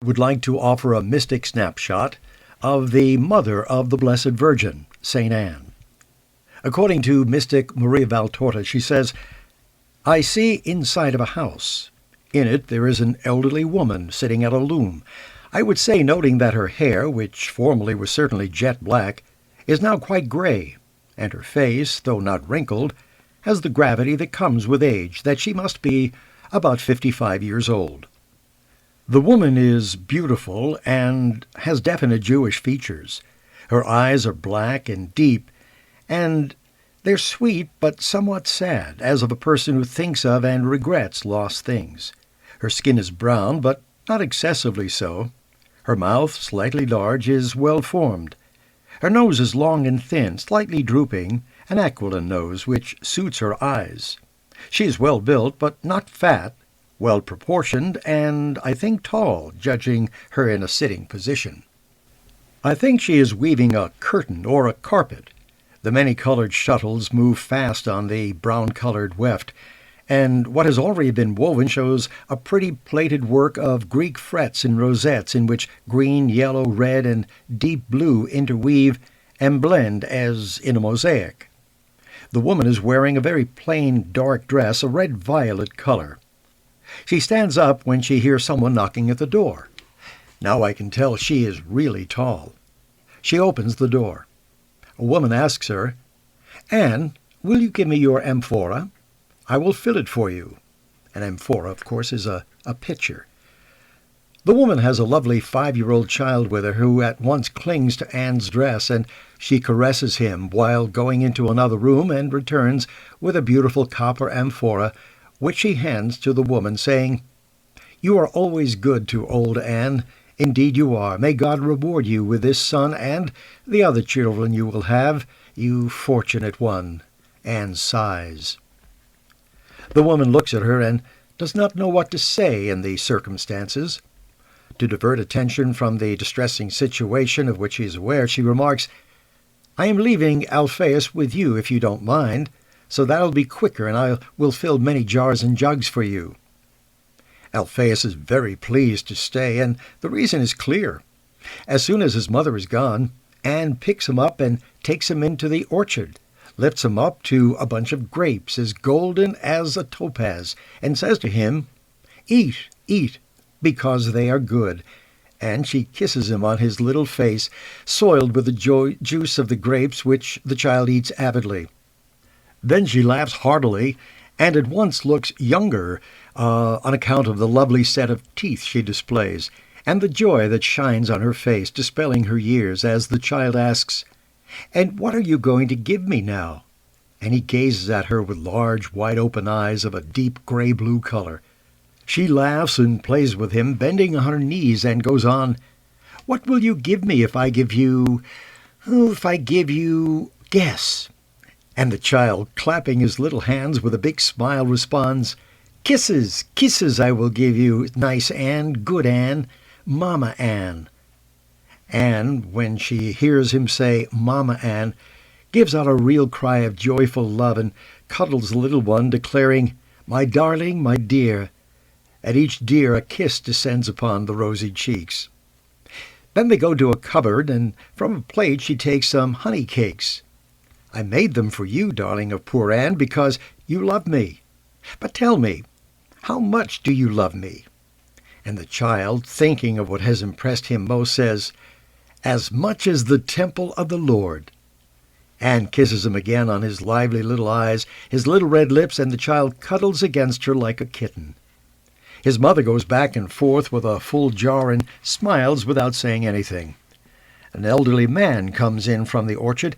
would like to offer a mystic snapshot of the mother of the Blessed Virgin, St. Anne. According to mystic Maria Valtorta, she says, "I see inside of a house. In it there is an elderly woman sitting at a loom. I would say, noting that her hair, which formerly was certainly jet black, is now quite gray, and her face, though not wrinkled, has the gravity that comes with age, that she must be about 55 years old. The woman is beautiful and has definite Jewish features. Her eyes are black and deep, and they're sweet but somewhat sad, as of a person who thinks of and regrets lost things. Her skin is brown, but not excessively so. Her mouth, slightly large, is well formed. Her nose is long and thin, slightly drooping, an aquiline nose, which suits her eyes. She is well built, but not fat, well proportioned, and I think tall, judging her in a sitting position. I think she is weaving a curtain or a carpet. The many-colored shuttles move fast on the brown-colored weft, and what has already been woven shows a pretty plaited work of Greek frets and rosettes in which green, yellow, red, and deep blue interweave and blend as in a mosaic. The woman is wearing a very plain dark dress, a red-violet color. She stands up when she hears someone knocking at the door. Now I can tell she is really tall. She opens the door. A woman asks her, "Anne, will you give me your amphora? I will fill it for you." An amphora, of course, is a pitcher. The woman has a lovely 5-year-old child with her who at once clings to Anne's dress, and she caresses him while going into another room and returns with a beautiful copper amphora, which she hands to the woman, saying, "You are always good to old Anne. Indeed you are. May God reward you with this son and the other children you will have, you fortunate one." Anne sighs. The woman looks at her and does not know what to say in the circumstances. To divert attention from the distressing situation of which she is aware, she remarks, "I am leaving Alphaeus with you, if you don't mind, so that'll be quicker, and I will fill many jars and jugs for you." Alphaeus is very pleased to stay, and the reason is clear. As soon as his mother is gone, Anne picks him up and takes him into the orchard, lifts him up to a bunch of grapes as golden as a topaz, and says to him, "Eat, eat, because they are good." And she kisses him on his little face, soiled with the juice of the grapes, which the child eats avidly. Then she laughs heartily, and at once looks younger on account of the lovely set of teeth she displays, and the joy that shines on her face, dispelling her years, as the child asks, "And what are you going to give me now?" And he gazes at her with large, wide-open eyes of a deep gray-blue color. She laughs and plays with him, bending on her knees, and goes on, "What will you give me if I give you... guess?" And the child, clapping his little hands with a big smile, responds, "Kisses, kisses I will give you, nice Anne, good Anne, Mama Anne." Anne, when she hears him say Mama Anne, gives out a real cry of joyful love and cuddles the little one, declaring, "My darling, my dear." At each dear a kiss descends upon the rosy cheeks. Then they go to a cupboard, and from a plate she takes some honey cakes. "I made them for you, darling of poor Anne, because you love me. But tell me, how much do you love me?" And the child, thinking of what has impressed him most, says, "As much as the temple of the Lord." Anne kisses him again on his lively little eyes, his little red lips, and the child cuddles against her like a kitten. His mother goes back and forth with a full jar and smiles without saying anything. An elderly man comes in from the orchard.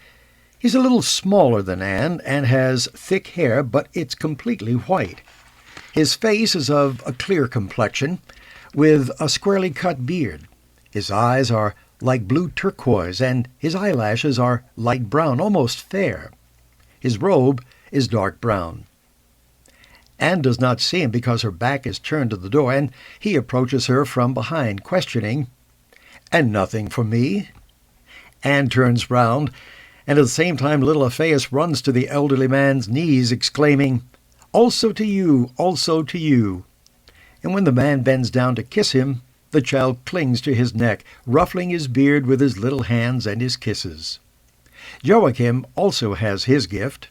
He's a little smaller than Anne and has thick hair, but it's completely white. His face is of a clear complexion, with a squarely cut beard. His eyes are like blue turquoise, and his eyelashes are light brown, almost fair. His robe is dark brown. Anne does not see him because her back is turned to the door, and he approaches her from behind, questioning, "And nothing for me?" Anne turns round, and at the same time little Alphaeus runs to the elderly man's knees, exclaiming, "Also to you, also to you." And when the man bends down to kiss him, the The child clings to his neck, ruffling his beard with his little hands and his kisses. Joachim also has his gift.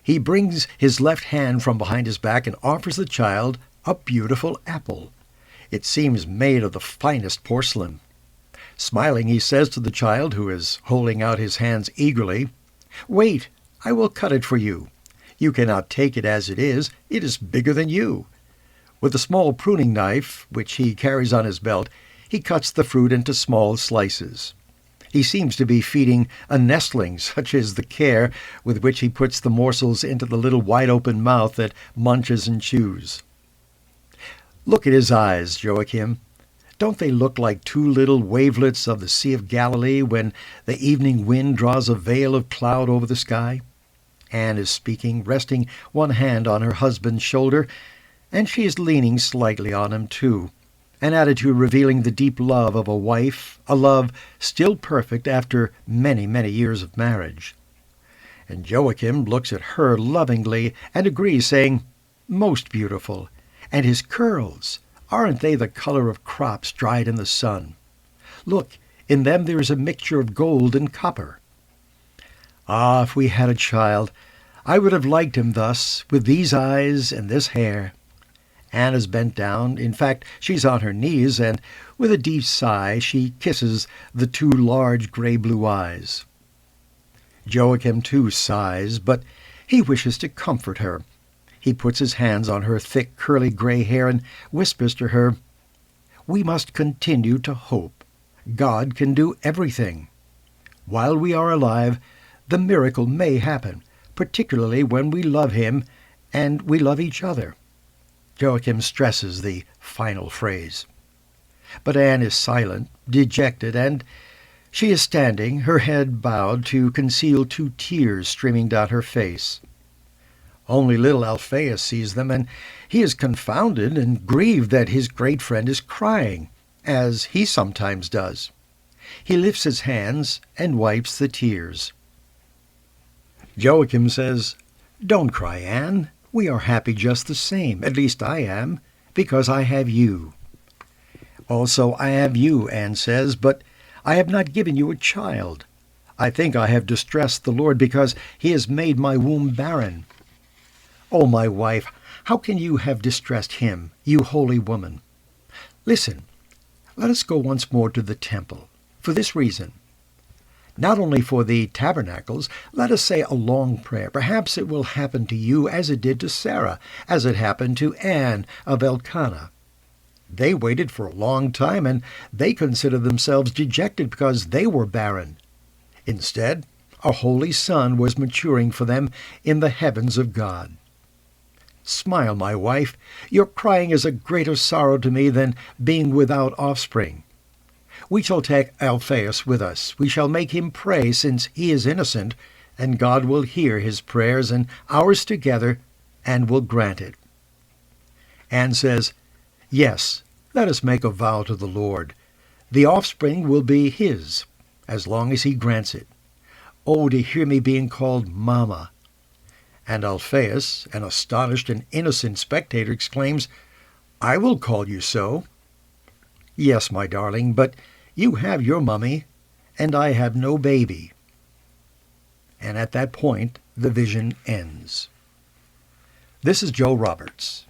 He brings his left hand from behind his back and offers the child a beautiful apple. It seems made of the finest porcelain. Smiling, he says to the child, who is holding out his hands eagerly, "Wait, I will cut it for you. You cannot take it as it is bigger than you." With a small pruning knife, which he carries on his belt, he cuts the fruit into small slices. He seems to be feeding a nestling, such is the care with which he puts the morsels into the little wide-open mouth that munches and chews. Look at his eyes, Joachim. Don't they look like two little wavelets of the Sea of Galilee when the evening wind draws a veil of cloud over the sky? Anne is speaking, resting one hand on her husband's shoulder, and she is leaning slightly on him too, an attitude revealing the deep love of a wife, a love still perfect after many, many years of marriage. And Joachim looks at her lovingly and agrees, saying, "Most beautiful. And his curls, aren't they the color of crops dried in the sun? Look, in them there is a mixture of gold and copper." Ah, if we had a child, I would have liked him thus, with these eyes and this hair. Anne is bent down. In fact, she's on her knees, and with a deep sigh she kisses the two large gray-blue eyes. Joachim, too, sighs, but he wishes to comfort her. He puts his hands on her thick, curly gray hair and whispers to her, "We must continue to hope. God can do everything. While we are alive, the miracle may happen, particularly when we love him and we love each other." Joachim stresses the final phrase. But Anne is silent, dejected, and she is standing, her head bowed to conceal two tears streaming down her face. Only little Alphaeus sees them, and he is confounded and grieved that his great friend is crying, as he sometimes does. He lifts his hands and wipes the tears. Joachim says, "Don't cry, Anne. We are happy just the same. At least I am, because I have you." "Also I have you," Anne says, "but I have not given you a child. I think I have distressed the Lord because he has made my womb barren." "Oh, my wife, how can you have distressed him, you holy woman? Listen, let us go once more to the temple, for this reason. Not only for the tabernacles, let us say a long prayer. Perhaps it will happen to you as it did to Sarah, as it happened to Anne of Elkanah. They waited for a long time, and they considered themselves dejected because they were barren. Instead, a holy son was maturing for them in the heavens of God. Smile, my wife. Your crying is a greater sorrow to me than being without offspring. We shall take Alphaeus with us. We shall make him pray, since he is innocent, and God will hear his prayers and ours together, and will grant it." Anne says, "Yes, let us make a vow to the Lord. The offspring will be his, as long as he grants it. Oh, to hear me being called Mama." And Alphaeus, an astonished and innocent spectator, exclaims, "I will call you so." "Yes, my darling, but you have your mummy, and I have no baby." And at that point, the vision ends. This is Joe Roberts.